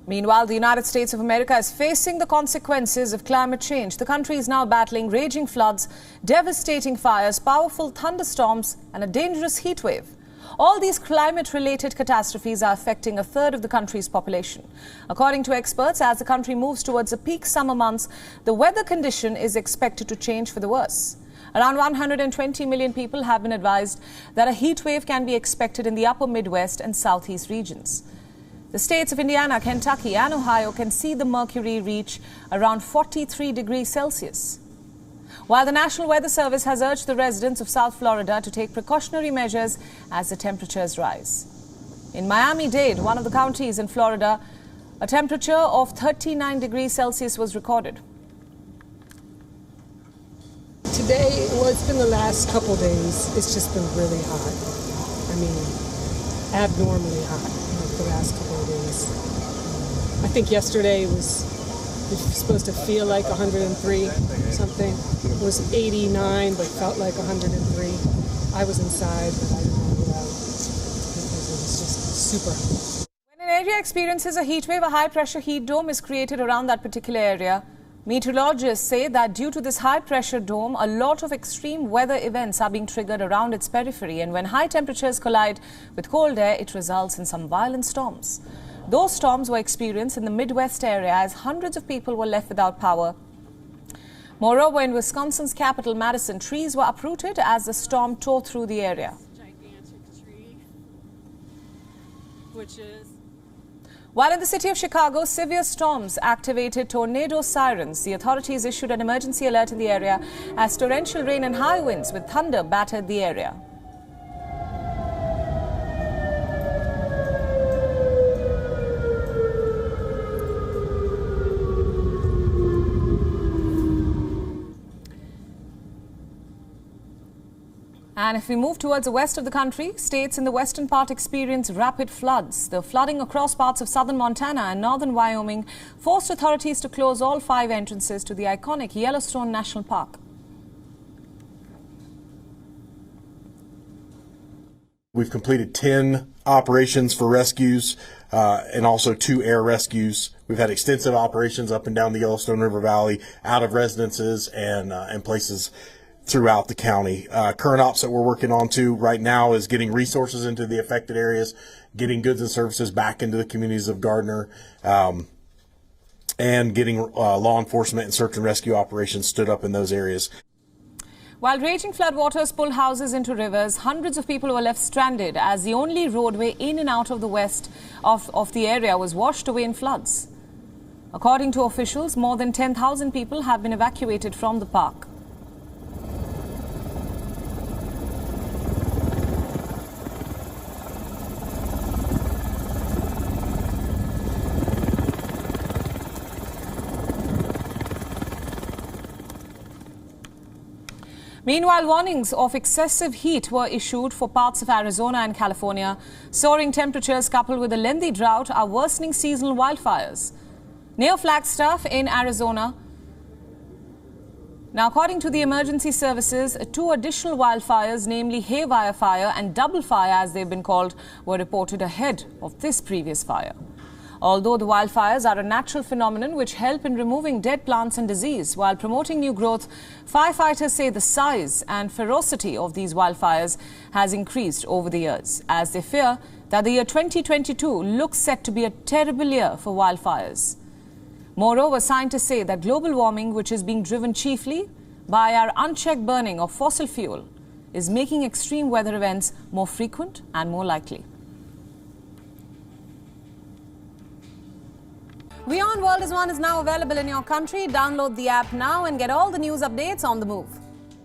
Meanwhile, the United States of America is facing the consequences of climate change. The country is now battling raging floods, devastating fires, powerful thunderstorms and a dangerous heat wave. All these climate-related catastrophes are affecting a third of the country's population. According to experts, as the country moves towards the peak summer months, the weather condition is expected to change for the worse. Around 120 million people have been advised that a heat wave can be expected in the upper Midwest and Southeast regions. The states of Indiana, Kentucky and Ohio can see the mercury reach around 43 degrees Celsius. While the National Weather Service has urged the residents of South Florida to take precautionary measures as the temperatures rise. In Miami-Dade, one of the counties in Florida, a temperature of 39 degrees Celsius was recorded. Today, well, it's been the last couple days, it's just been really hot. I mean, abnormally hot, like the last couple of days. I think yesterday was supposed to feel like 103 something. It was 89, but felt like 103. I was inside, but I didn't know because it was just super hot. When an area experiences a heat wave, a high-pressure heat dome is created around that particular area. Meteorologists say that due to this high-pressure dome, a lot of extreme weather events are being triggered around its periphery, and when high temperatures collide with cold air, it results in some violent storms. Those storms were experienced in the Midwest area as hundreds of people were left without power. Moreover, in Wisconsin's capital, Madison, trees were uprooted as the storm tore through the area. Gigantic tree, which is... While in the city of Chicago, severe storms activated tornado sirens. The authorities issued an emergency alert in the area as torrential rain and high winds with thunder battered the area. And if we move towards the west of the country, states in the western part experience rapid floods. The flooding across parts of southern Montana and northern Wyoming forced authorities to close all 5 entrances to the iconic Yellowstone National Park. We've completed 10 operations for rescues and also 2 air rescues. We've had extensive operations up and down the Yellowstone River Valley, out of residences and places throughout the county. Current ops that we're working on right now is getting resources into the affected areas, getting goods and services back into the communities of Gardner, and getting law enforcement and search and rescue operations stood up in those areas. While raging floodwaters pulled houses into rivers, hundreds of people were left stranded as the only roadway in and out of the west of the area was washed away in floods. According to officials, more than 10,000 people have been evacuated from the park. Meanwhile, warnings of excessive heat were issued for parts of Arizona and California. Soaring temperatures coupled with a lengthy drought are worsening seasonal wildfires. Near Flagstaff in Arizona, now according to the emergency services, 2 additional wildfires, namely Haywire Fire and Double Fire as they've been called, were reported ahead of this previous fire. Although the wildfires are a natural phenomenon which help in removing dead plants and disease while promoting new growth, firefighters say the size and ferocity of these wildfires has increased over the years, as they fear that the year 2022 looks set to be a terrible year for wildfires. Moreover, scientists say that global warming, which is being driven chiefly by our unchecked burning of fossil fuel, is making extreme weather events more frequent and more likely. WION World is now available in your country. Download the app now and get all the news updates on the move.